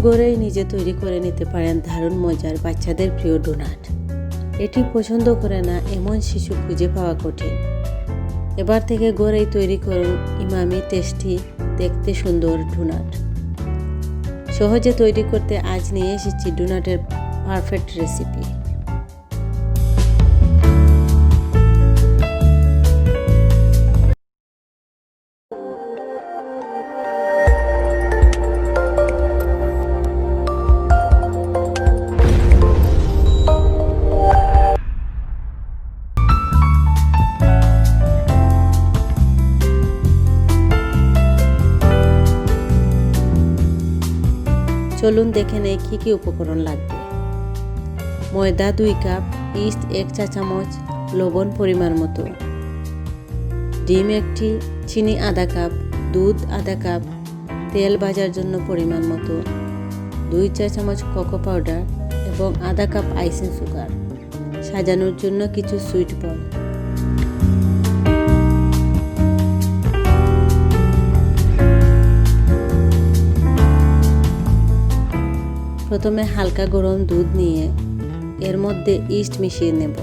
ঘরেই নিজে তৈরি করে নিতে পারেন দারুণ মজার বাচ্চাদের প্রিয় ডোনাট। এটি পছন্দ করে না এমন শিশু খুঁজে পাওয়া কঠিন। এবার থেকে ঘরেই তৈরি করুন ইমামি টেস্টি দেখতে সুন্দর ডোনাট। সহজে তৈরি করতে আজ নিয়ে এসেছি ডোনাটের পারফেক্ট রেসিপি। চলুন দেখে নেই কী কী উপকরণ লাগবে। ময়দা 2 কাপ, ইস্ট 1 চা চামচ, লবণ পরিমাণ মতো, ডিম 1টি, চিনি আধা কাপ, দুধ আধা কাপ, তেল ভাজার জন্য পরিমাণ মতো, 2 চা চামচ কোকো পাউডার এবং আধা কাপ আইসিং সুগার, সাজানোর জন্য কিছু সুইট বল। প্রথমে হালকা গরম দুধ নিয়ে এর মধ্যে ইস্ট মিশিয়ে নেব।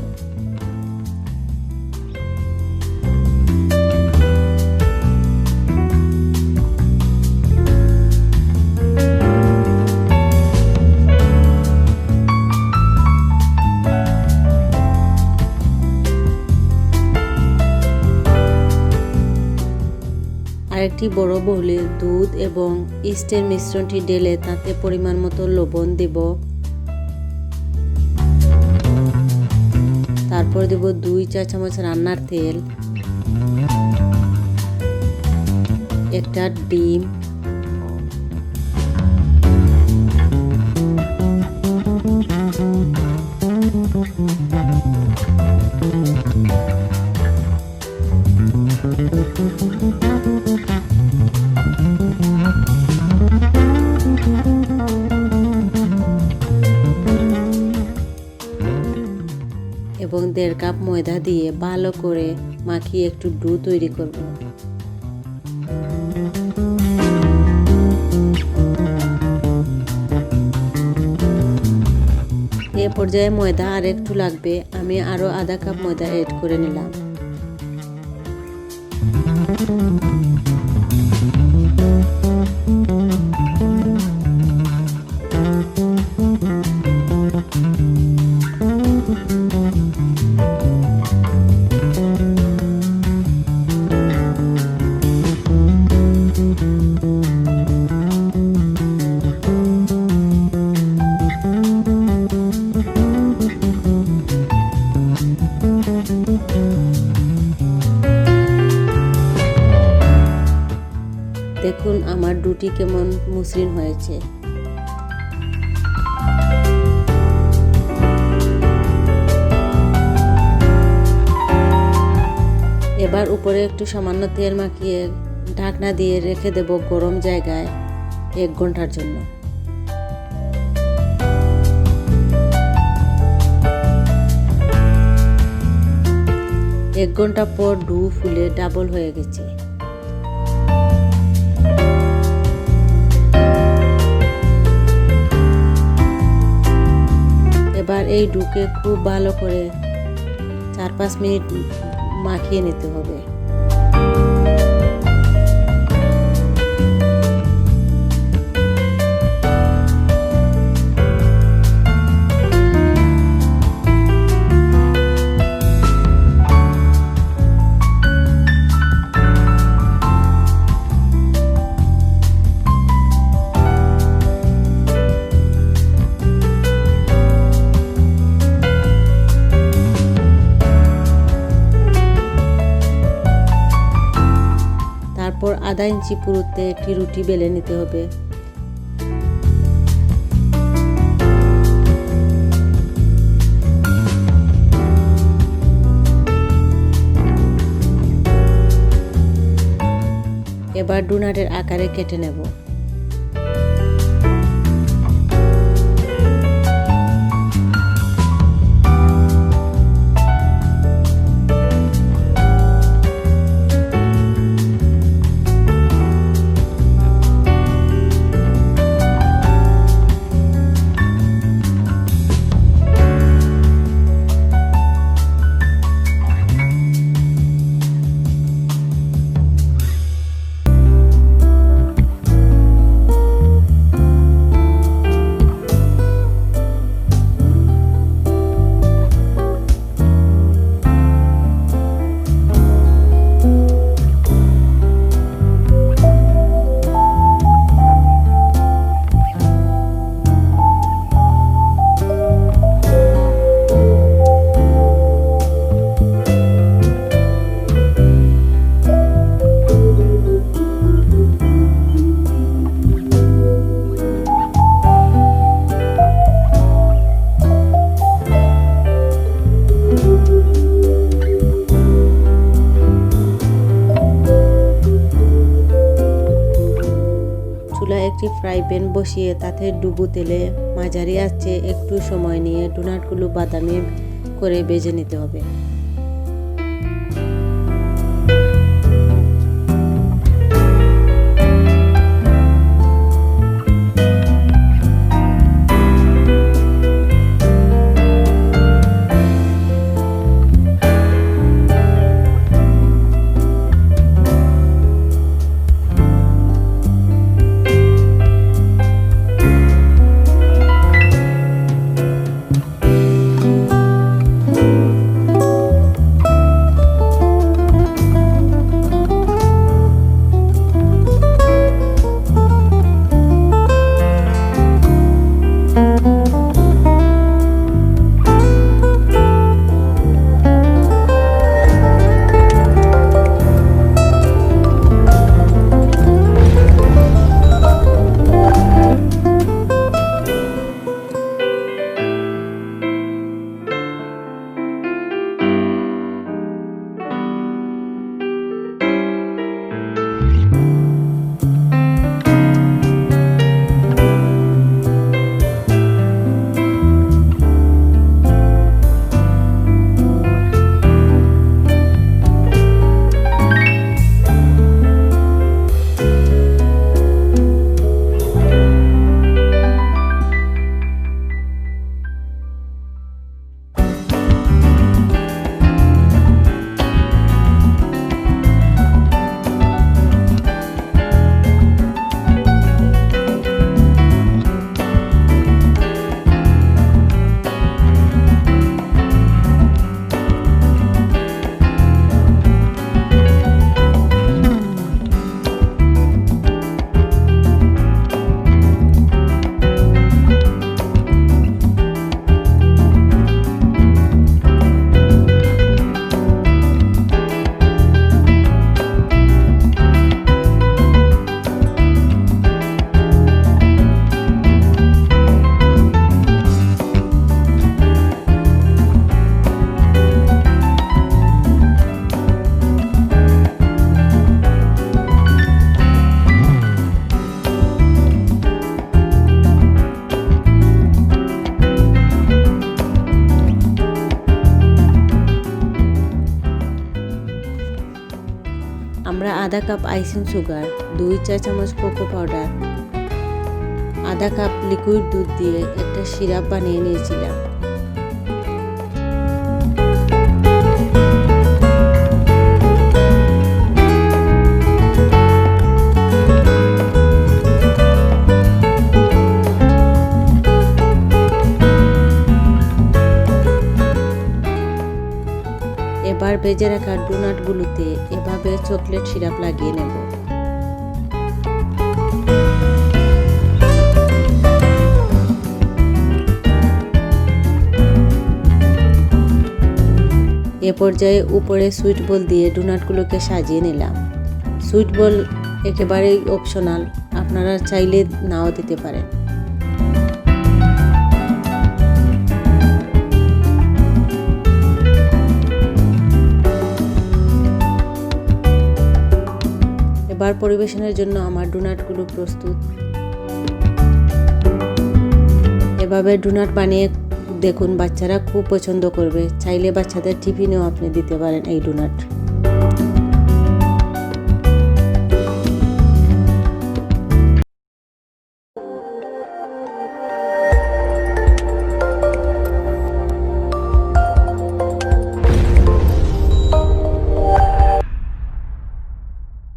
আরেকটি বড় বউলে দুধ এবং ইস্টের মিশ্রণটি ঢেলে তাতে পরিমাণ মতো লবণ দেব। তারপর দেব 2 চা চামচ রান্নার তেল, একটা ডিম, এবং 1.5 কাপ ময়দা দিয়ে ভালো করে মাখিয়ে একটু ডো তৈরি করব। এ পর্যায়ে ময়দা আর একটু লাগবে, আমি আরো আধা কাপ ময়দা এড করে নিলাম। দেখুন আমার ডোটি কেমন মসৃণ হয়েছে। এবার উপরে একটু সামান্য তেল মাখিয়ে ঢাকনা দিয়ে রেখে দেব গরম জায়গায় 1 ঘন্টার জন্য। এক ঘন্টা পর ডো ফুলে ডাবল হয়ে গেছে। এবার এই ডোকে খুব ভালো করে 4-5 মিনিট মাখিয়ে নিতে হবে। তারপর 1/2 ইঞ্চি পুরুত্বে একটি রুটি বেলে নিতে হবে। এবার ডোনাটের আকারে কেটে নেব। একটি ফ্রাই প্যান বসিয়ে তাতে ডুবো তেলে মাঝারি আঁচে একটু সময় নিয়ে ডোনাটগুলো বাদামি করে ভেজে নিতে হবে। আমরা আধা কাপ আইসিং সুগার, 2 চা চামচ কোকো পাউডার, আধা কাপ লিকুইড দুধ দিয়ে একটা সিরাপ বানিয়ে নিয়েছিলাম। এবার ভেজে রাখা ডোনাটগুলোতে এভাবে চকলেট সিরাপ লাগিয়ে নেব। এ পর্যায়ে উপরে সুইট বল দিয়ে ডোনাটগুলোকে সাজিয়ে নিলাম। সুইট বল একেবারেই অপশনাল, আপনারা চাইলে নাও দিতে পারেন। এবার পরিবেশনের জন্য আমার ডোনাটগুলো প্রস্তুত। এভাবে ডোনাট বানিয়ে দেখুন, বাচ্চারা খুব পছন্দ করবে। চাইলে বাচ্চাদের টিফিনেও আপনি দিতে পারেন এই ডোনাট।